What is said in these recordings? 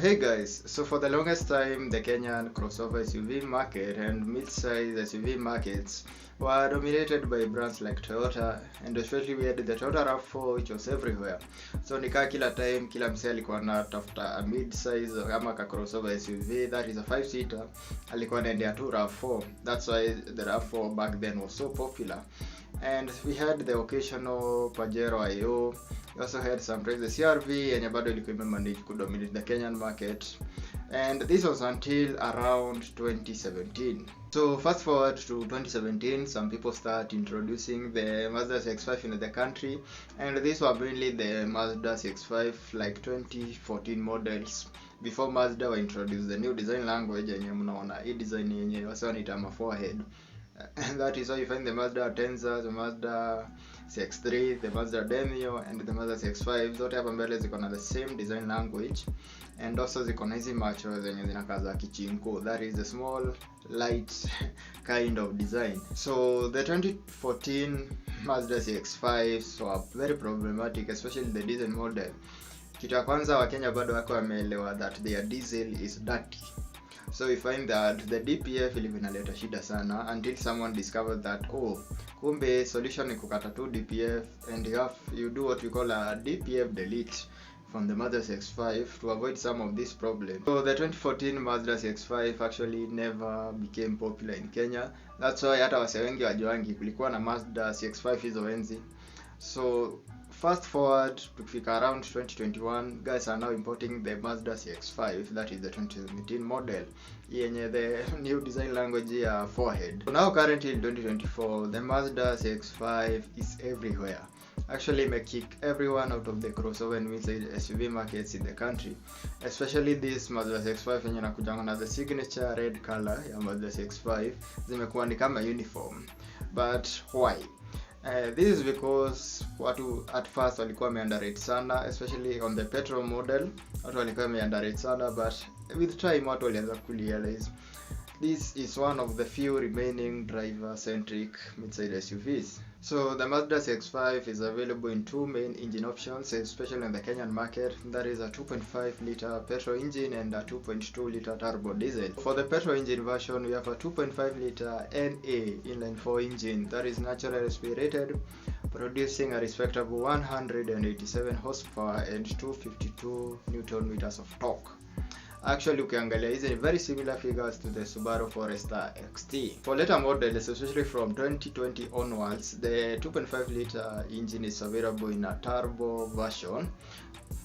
Hey guys, so for the longest time the Kenyan crossover SUV market and mid-size SUV markets were dominated by brands like Toyota, and especially we had the Toyota RAV4 which was everywhere. So nikaa kila time kila msee alikuwa anatafuta a mid-size ama ka crossover SUV that is a 5-seater, alikuwa anaendea tu RAV4. That's why the RAV4 back then was so popular. And we had the occasional Pajero IO. We also had some the CRV yenye bado ilikuwa imemanage kudominate the Kenyan market, and this was until around 2017. So fast forward to 2017, some people start introducing the Mazda CX-5 in the country, and these were mainly the Mazda CX-5 like 2014 models before Mazda were introduced the new design language yenye mnaona hii design yenye wasa wanaita forehead. And that is why you find the Mazda Tenza, the Mazda CX-3, the Mazda Demio and the Mazda CX-5 zote hapa mbele ziko na the same design language, and also ziko na hizi macho zenye zinakaa za kichinko, that is the small light kind of design. So the 2014 Mazda CX-5 were very problematic, especially the diesel model. Kitu ya kwanza Wakenya bado wako wameelewa that their diesel is dirty. So we find that the DPF ilikuwa inaleta shida sana until someone discovered that kumbe solution ni kukata tu DPF, and you do what we call a DPF delete from the Mazda CX-5 to avoid some of these problems. So the 2014 Mazda CX-5 actually never became popular in Kenya. That's why hata wase wengi wajuangi kulikuwa na Mazda CX-5 hizo enzi. So fast forward to around 2021, guys are now importing the Mazda CX-5, that is the 2017 model, yenye the new design language ya forehead. So now currently in 2024, the Mazda CX-5 is everywhere. Actually may kick everyone out of the crossover and mid-size SUV markets in the country, especially this Mazda CX-5 yenye nakujanga na the signature red color ya Mazda CX-5 zimekuwa ni kama uniform. But why? This is because watu at first walikuwa underrate sana, especially on the petrol model. Watu walikuwa underrate sana, but with time watu walianza kurealize this is one of the few remaining driver-centric mid-size SUVs. So the Mazda CX-5 is available in two main engine options, especially in the Kenyan market. That is a 2.5-liter petrol engine and a 2.2-liter turbo diesel. For the petrol engine version, we have a 2.5-liter NA inline-4 engine that is naturally aspirated, producing a respectable 187 horsepower and 252 Newton meters of torque. Actually ukiangalia hizi ni very similar figures to the Subaru Forester XT. For later models, especially from 2020 onwards, the 2.5-liter engine is available in a turbo version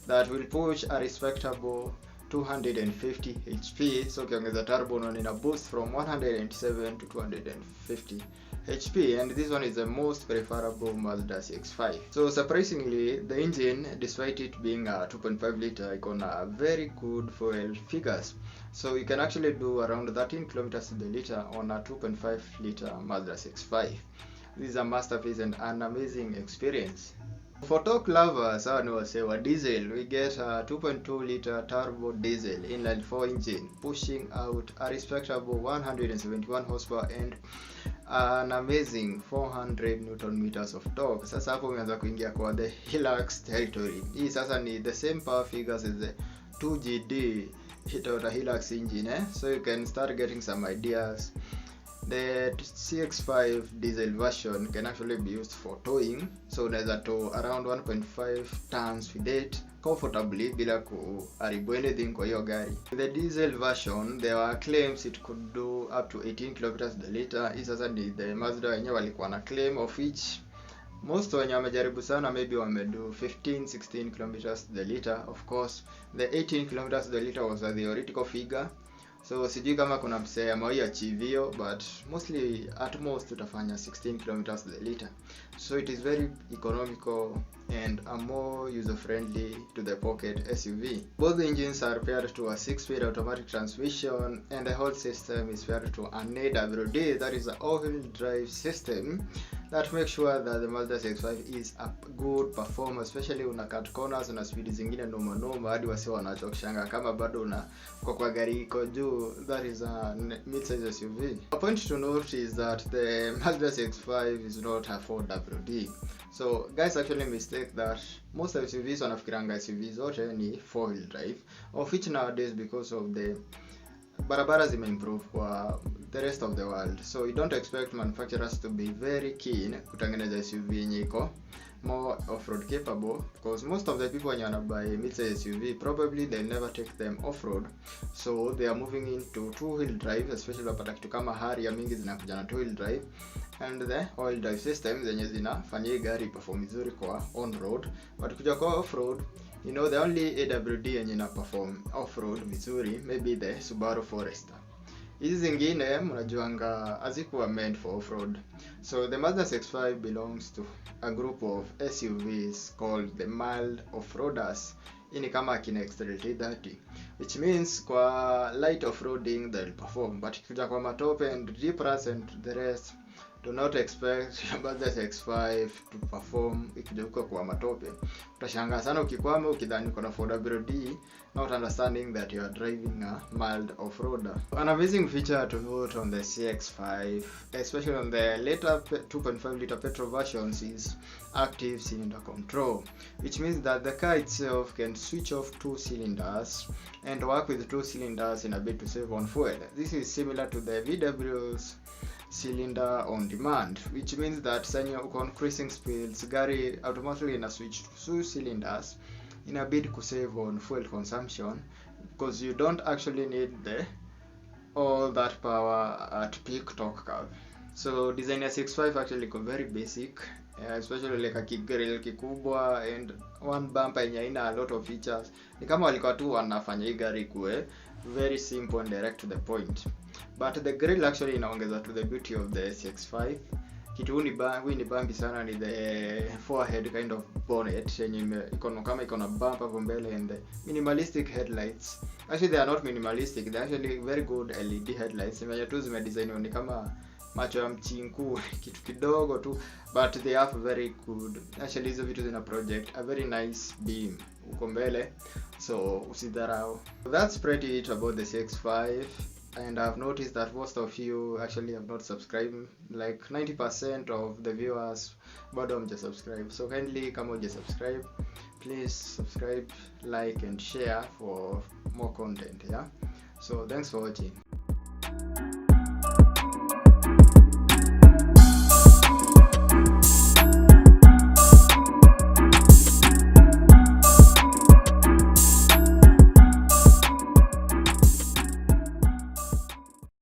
that will push a respectable 250 HP. So ukiongeza turbo unaona boost from 187 to 250 HP, and this one is the most preferable Mazda CX-5. So surprisingly, the engine, despite it being a 2.5-liter, iko na very good fuel figures. So you can actually do around 13 kilometers to the liter on a 2.5-liter Mazda CX-5. This is a masterpiece and an amazing experience. For torque lovers, wa diesel, we get a 2.2-liter turbo diesel inline-4 engine pushing out a respectable 171 horsepower and an amazing 400 Newton meters of torque. Sasa hapo umeanza kuingia kwa the Hilux territory. Hii sasa ni the same power figures as the 2GD Toyota Hilux engine, so you can start getting some ideas. The CX-5 diesel version can actually be used for towing, so unaweza tow around 1.5 tons with it comfortably bila kuharibu anything kwa hiyo gari. The diesel version, there were claims it could do up to 18 kilometers per liter. Hii sasa ni the Mazda wenyewe walikuwa na claim, of which most wenye wamejaribu sana maybe wamedo 15-16 kilometers per liter. Of course the 18 kilometers per liter was a theoretical figure, so sijui kama kuna msee amewai achieve hiyo, but mostly at most utafanya 16 kilometers per liter. So it is very economical and a more user friendly to the pocket SUV. Both the engines are paired to a 6-speed automatic transmission, and the whole system is paired to an AWD, that is an all-wheel drive system that makes sure that the Mazda CX-5 is a good performer, especially una cut corners, una speed zingine noma hadi wasi wanachokishanga kama bado una kwa gari iko juu. That is a mid-size SUV. A point to note is that the Mazda CX-5 is not a 4WD. So guys actually mistake that most SUVs wanafikiranga SUVs zote ni 4-wheel drive, of which nowadays, because of the barabara zimeimprove kwa the rest of the world, so you don't expect manufacturers to be very keen kutengeneza SUV yenye iko more off-road capable, because most of the people when you wanna buy mid-size SUV probably they never take them off-road, so they are moving into two-wheel drive, especially wapata kitu kama Harrier mingi zinakuja na two-wheel drive, and the all drive system zenye zinafanya gari perform vizuri kwa on-road, but kuja kwa off-road, you know, the only AWD yenye na perform off-road vizuri maybe the Subaru Forester. Hizi zingine mnajuanga hazikuwa meant for off-road. So the Mazda CX-5 belongs to a group of SUVs called the mild off-roaders. Hii ni kama kina XT30, which means kwa light off-roading they'll perform, but kuja kwa matope and deep ruts and the rest, do not expect Mazda CX-5 to perform ikija huko kwa matope. Utashangaa sana ukikwama ukidhani uko na 4WD, not understanding that you are driving a mild off-roader. An amazing feature to note on the CX-5, especially on the later 2.5 liter petrol versions, is active cylinder control, which means that the car itself can switch off 2 cylinders and work with 2 cylinders in a bit to save on fuel. This is similar to the VW's cylinder on demand, which means that when you're on cruising speeds, gari automatically in a switch to 2 cylinders in a bid to save on fuel consumption, because you don't actually need all that power at peak torque curve. So design ya CX-5 actually iko very basic, especially like a grill kikubwa and one bumper yenye ina a lot of features. Ni kama walikuwa tu wanafanya hii gari kuwe very simple and direct to the point, but the grill actually inaongeza to the beauty of the CX-5. Kitu ni bambi sana ni the forehead kind of bonnet yenye iko na bumper hapo mbele, and the minimalistic headlights. Actually they are not minimalistic, they are actually very good LED headlights. Zenye tu zimedesign ni kama macho ya mchinku kitu kidogo tu, but they have very good, actually hizo vitu zina project a very nice beam uko mbele, so usidharau. That's pretty it about the CX-5. And I've noticed that most of you actually have not subscribed, like 90% of the viewers bado hamjasubscribe. So kindly kama hujasubscribe, please subscribe, like and share for more content, yeah. So thanks for watching.